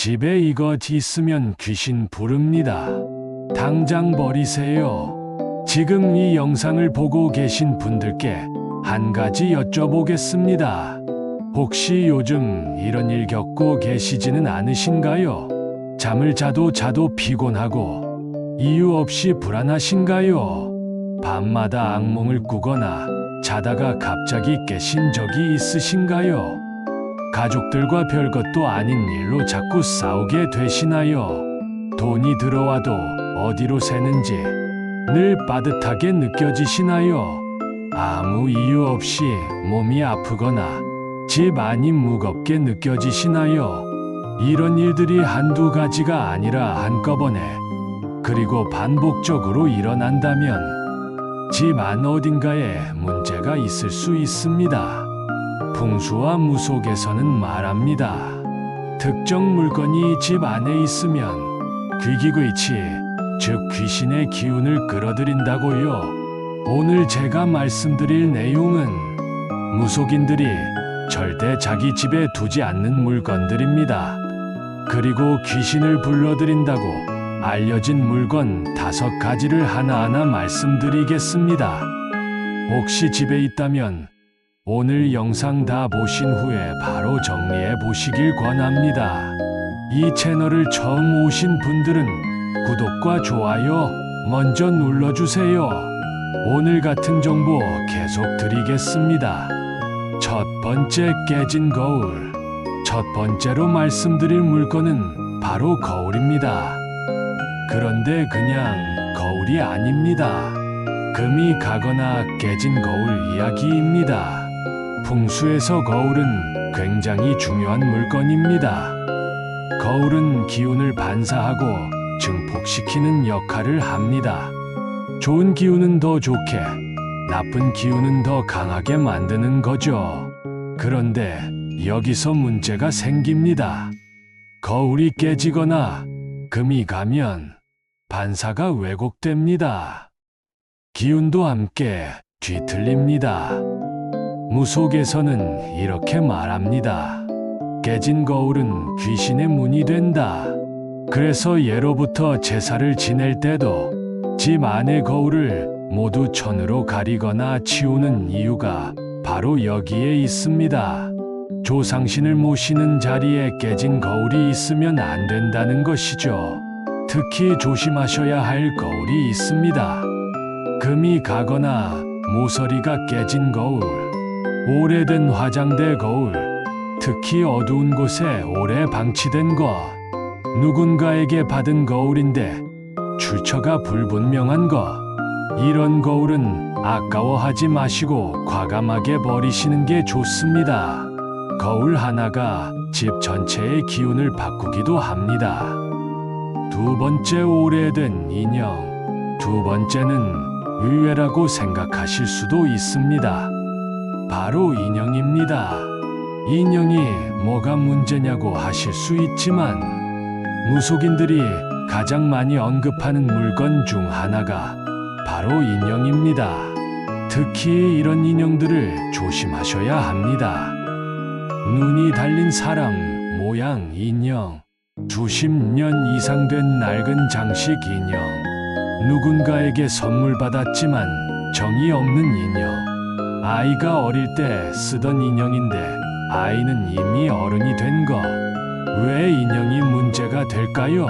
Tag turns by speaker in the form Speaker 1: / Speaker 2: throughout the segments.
Speaker 1: 집에 이것 있으면 귀신 부릅니다. 당장 버리세요. 지금 이 영상을 보고 계신 분들께 한 가지 여쭤보겠습니다. 혹시 요즘 이런 일 겪고 계시지는 않으신가요? 잠을 자도 피곤하고 이유 없이 불안하신가요? 밤마다 악몽을 꾸거나 자다가 갑자기 깨신 적이 있으신가요? 가족들과 별것도 아닌 일로 자꾸 싸우게 되시나요? 돈이 들어와도 어디로 새는지 늘 빠듯하게 느껴지시나요? 아무 이유 없이 몸이 아프거나 집 안이 무겁게 느껴지시나요? 이런 일들이 한두 가지가 아니라 한꺼번에 그리고 반복적으로 일어난다면 집 안 어딘가에 문제가 있을 수 있습니다. 풍수와 무속에서는 말합니다. 특정 물건이 집 안에 있으면 귀기귀치, 즉 귀신의 기운을 끌어들인다고요. 오늘 제가 말씀드릴 내용은 무속인들이 절대 자기 집에 두지 않는 물건들입니다. 그리고 귀신을 불러들인다고 알려진 물건 5가지를 하나하나 말씀드리겠습니다. 혹시 집에 있다면 오늘 영상 다 보신 후에 바로 정리해 보시길 권합니다. 이 채널을 처음 오신 분들은 구독과 좋아요 먼저 눌러주세요. 오늘 같은 정보 계속 드리겠습니다. 첫 번째, 깨진 거울. 첫 번째로 말씀드릴 물건은 바로 거울입니다. 그런데 그냥 거울이 아닙니다. 금이 가거나 깨진 거울 이야기입니다. 풍수에서 거울은 굉장히 중요한 물건입니다. 거울은 기운을 반사하고 증폭시키는 역할을 합니다. 좋은 기운은 더 좋게, 나쁜 기운은 더 강하게 만드는 거죠. 그런데 여기서 문제가 생깁니다. 거울이 깨지거나 금이 가면 반사가 왜곡됩니다. 기운도 함께 뒤틀립니다. 무속에서는 이렇게 말합니다. 깨진 거울은 귀신의 문이 된다. 그래서 예로부터 제사를 지낼 때도 집 안의 거울을 모두 천으로 가리거나 치우는 이유가 바로 여기에 있습니다. 조상신을 모시는 자리에 깨진 거울이 있으면 안 된다는 것이죠. 특히 조심하셔야 할 거울이 있습니다. 금이 가거나 모서리가 깨진 거울, 오래된 화장대 거울, 특히 어두운 곳에 오래 방치된 것, 누군가에게 받은 거울인데 출처가 불분명한 것, 이런 거울은 아까워하지 마시고 과감하게 버리시는 게 좋습니다. 거울 하나가 집 전체의 기운을 바꾸기도 합니다. 두 번째, 오래된 인형. 두 번째는 의외라고 생각하실 수도 있습니다. 바로 인형입니다. 인형이 뭐가 문제냐고 하실 수 있지만 무속인들이 가장 많이 언급하는 물건 중 하나가 바로 인형입니다. 특히 이런 인형들을 조심하셔야 합니다. 눈이 달린 사람 모양 인형, 수십 년 이상 된 낡은 장식 인형, 누군가에게 선물 받았지만 정이 없는 인형, 아이가 어릴 때 쓰던 인형인데 아이는 이미 어른이 된 것. 왜 인형이 문제가 될까요?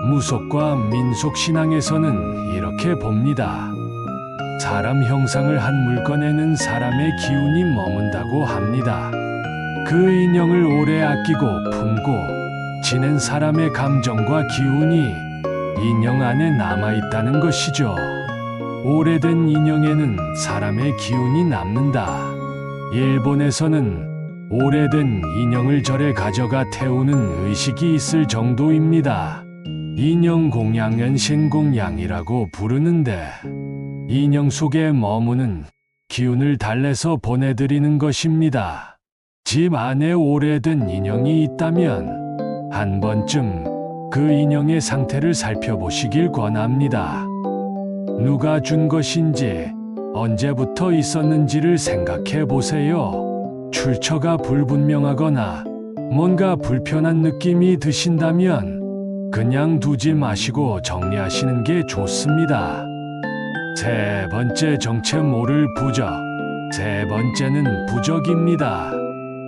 Speaker 1: 무속과 민속신앙에서는 이렇게 봅니다. 사람 형상을 한 물건에는 사람의 기운이 머문다고 합니다. 그 인형을 오래 아끼고 품고 지낸 사람의 감정과 기운이 인형 안에 남아있다는 것이죠. 오래된 인형에는 사람의 기운이 남는다. 일본에서는 오래된 인형을 절에 가져가 태우는 의식이 있을 정도입니다. 인형 공양은 신공양이라고 부르는데 인형 속에 머무는 기운을 달래서 보내드리는 것입니다. 집 안에 오래된 인형이 있다면 한 번쯤 그 인형의 상태를 살펴보시길 권합니다. 누가 준 것인지, 언제부터 있었는지를 생각해 보세요. 출처가 불분명하거나 뭔가 불편한 느낌이 드신다면 그냥 두지 마시고 정리하시는 게 좋습니다. 세 번째 정체 모를 부적. 세 번째는 부적입니다.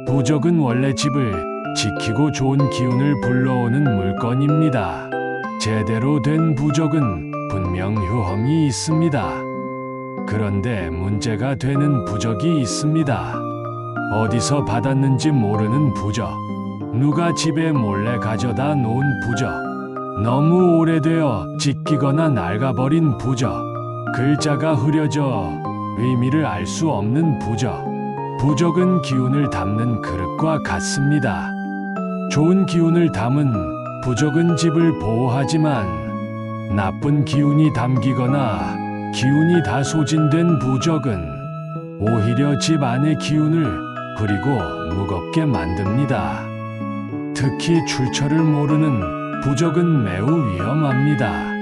Speaker 1: 부적은 원래 집을 지키고 좋은 기운을 불러오는 물건입니다. 제대로 된 부적은 분명 효험이 있습니다. 그런데 문제가 되는 부적이 있습니다. 어디서 받았는지 모르는 부적, 누가 집에 몰래 가져다 놓은 부적, 너무 오래되어 찢기거나 낡아버린 부적, 글자가 흐려져 의미를 알 수 없는 부적. 부적은 기운을 담는 그릇과 같습니다. 좋은 기운을 담은 부적은 집을 보호하지만 나쁜 기운이 담기거나 기운이 다 소진된 부적은 오히려 집 안의 기운을 흐리고 무겁게 만듭니다. 특히 출처를 모르는 부적은 매우 위험합니다.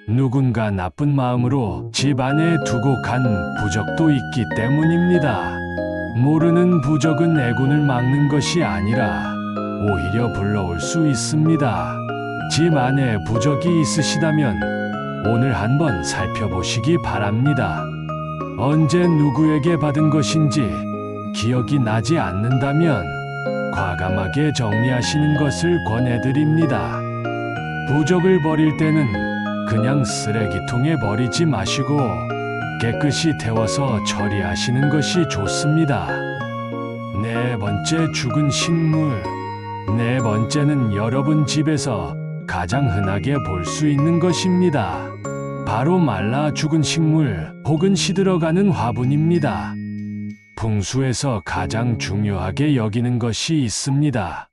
Speaker 1: 누군가 나쁜 마음으로 집 안에 두고 간 부적도 있기 때문입니다. 모르는 부적은 애군을 막는 것이 아니라 오히려 불러올 수 있습니다. 집 안에 부적이 있으시다면 오늘 한번 살펴보시기 바랍니다. 언제 누구에게 받은 것인지 기억이 나지 않는다면 과감하게 정리하시는 것을 권해드립니다. 부적을 버릴 때는 그냥 쓰레기통에 버리지 마시고 깨끗이 데워서 처리하시는 것이 좋습니다. 네 번째, 죽은 식물. 네 번째는 여러분 집에서 가장 흔하게 볼 수 있는 것입니다. 바로 말라 죽은 식물 혹은 시들어가는 화분입니다. 풍수에서 가장 중요하게 여기는 것이 있습니다.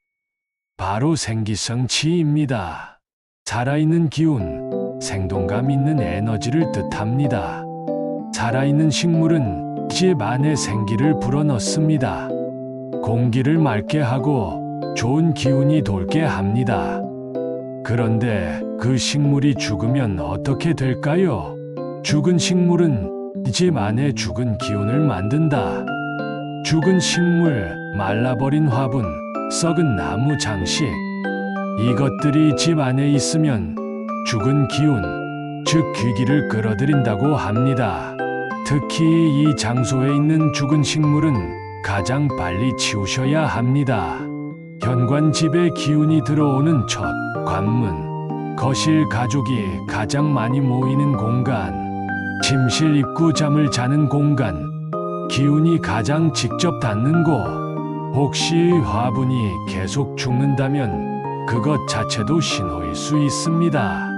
Speaker 1: 바로 생기성치입니다. 살아있는 기운, 생동감 있는 에너지를 뜻합니다. 살아있는 식물은 집 안에 생기를 불어넣습니다. 공기를 맑게 하고 좋은 기운이 돌게 합니다. 그런데 그 식물이 죽으면 어떻게 될까요? 죽은 식물은 집 안에 죽은 기운을 만든다. 죽은 식물, 말라버린 화분, 썩은 나무 장식, 이것들이 집 안에 있으면 죽은 기운, 즉 귀기를 끌어들인다고 합니다. 특히 이 장소에 있는 죽은 식물은 가장 빨리 치우셔야 합니다. 현관 집에 기운이 들어오는 첫, 관문, 거실 가족이 가장 많이 모이는 공간, 침실 입구 잠을 자는 공간, 기운이 가장 직접 닿는 곳. 혹시 화분이 계속 죽는다면 그것 자체도 신호일 수 있습니다.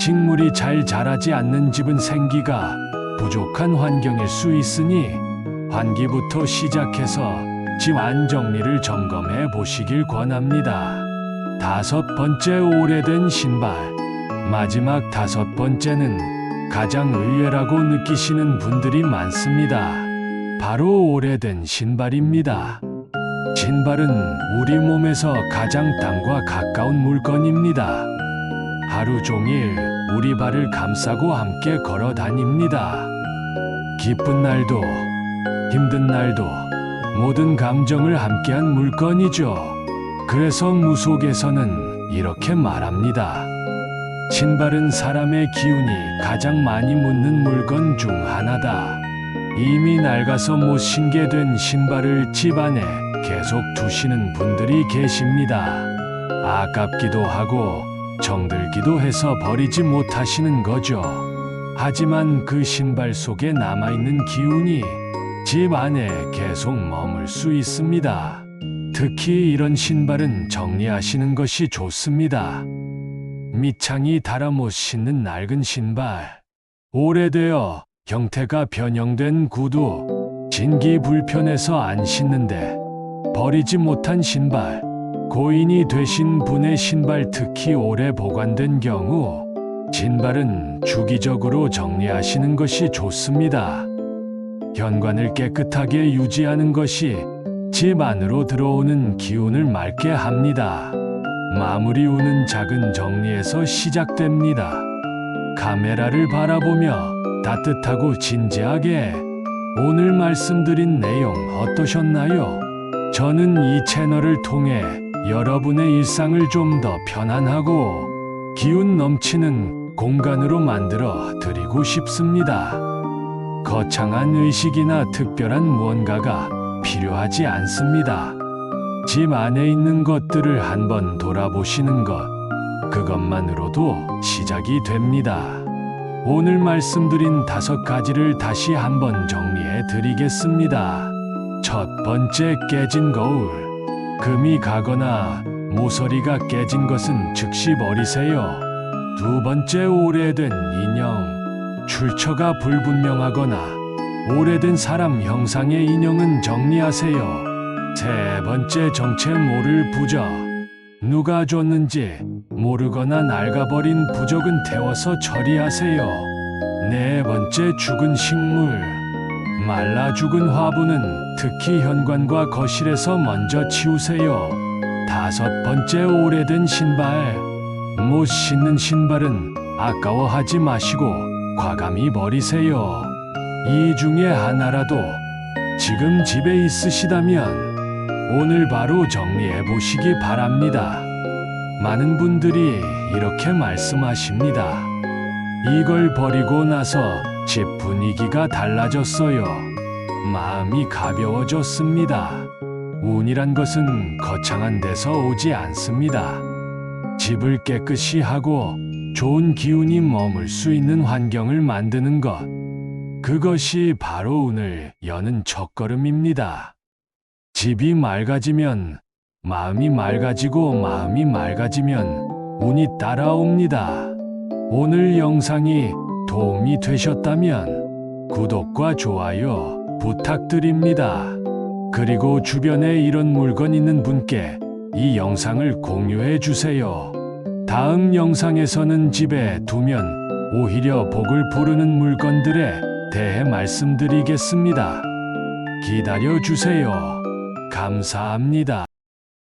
Speaker 1: 식물이 잘 자라지 않는 집은 생기가 부족한 환경일 수 있으니 환기부터 시작해서 집 안 정리를 점검해 보시길 권합니다. 다섯 번째, 오래된 신발. 마지막 다섯 번째는 가장 의외라고 느끼시는 분들이 많습니다. 바로 오래된 신발입니다. 신발은 우리 몸에서 가장 땅과 가까운 물건입니다. 하루 종일 우리 발을 감싸고 함께 걸어 다닙니다. 기쁜 날도 힘든 날도 모든 감정을 함께한 물건이죠. 그래서 무속에서는 이렇게 말합니다. 신발은 사람의 기운이 가장 많이 묻는 물건 중 하나다. 이미 낡아서 못 신게 된 신발을 집 안에 계속 두시는 분들이 계십니다. 아깝기도 하고 정들기도 해서 버리지 못하시는 거죠. 하지만 그 신발 속에 남아있는 기운이 집 안에 계속 머물 수 있습니다. 특히 이런 신발은 정리하시는 것이 좋습니다. 밑창이 닳아 못 신는 낡은 신발, 오래되어 형태가 변형된 구두, 진기 불편해서 안 신는데 버리지 못한 신발, 고인이 되신 분의 신발, 특히 오래 보관된 경우 신발은 주기적으로 정리하시는 것이 좋습니다. 현관을 깨끗하게 유지하는 것이 집 안으로 들어오는 기운을 맑게 합니다. 마무리 후는 작은 정리에서 시작됩니다. 카메라를 바라보며 따뜻하고 진지하게 오늘 말씀드린 내용 어떠셨나요? 저는 이 채널을 통해 여러분의 일상을 좀 더 편안하고 기운 넘치는 공간으로 만들어 드리고 싶습니다. 거창한 의식이나 특별한 무언가가 필요하지 않습니다. 집 안에 있는 것들을 한번 돌아보시는 것, 그것만으로도 시작이 됩니다. 오늘 말씀드린 5가지를 다시 한번 정리해 드리겠습니다. 첫 번째, 깨진 거울. 금이 가거나 모서리가 깨진 것은 즉시 버리세요. 두 번째, 오래된 인형. 출처가 불분명하거나 오래된 사람 형상의 인형은 정리하세요. 세 번째, 정체 모를 부적. 누가 줬는지 모르거나 낡아버린 부적은 태워서 처리하세요. 네 번째, 죽은 식물. 말라 죽은 화분은 특히 현관과 거실에서 먼저 치우세요. 다섯 번째, 오래된 신발. 못 신는 신발은 아까워하지 마시고 과감히 버리세요. 이 중에 하나라도 지금 집에 있으시다면 오늘 바로 정리해 보시기 바랍니다. 많은 분들이 이렇게 말씀하십니다. 이걸 버리고 나서 집 분위기가 달라졌어요. 마음이 가벼워졌습니다. 운이란 것은 거창한 데서 오지 않습니다. 집을 깨끗이 하고 좋은 기운이 머물 수 있는 환경을 만드는 것, 그것이 바로 운을 여는 첫걸음입니다. 집이 맑아지면 마음이 맑아지고 마음이 맑아지면 운이 따라옵니다. 오늘 영상이 도움이 되셨다면 구독과 좋아요 부탁드립니다. 그리고 주변에 이런 물건 있는 분께 이 영상을 공유해 주세요. 다음 영상에서는 집에 두면 오히려 복을 부르는 물건들에 대해 말씀드리겠습니다. 기다려 주세요. 감사합니다.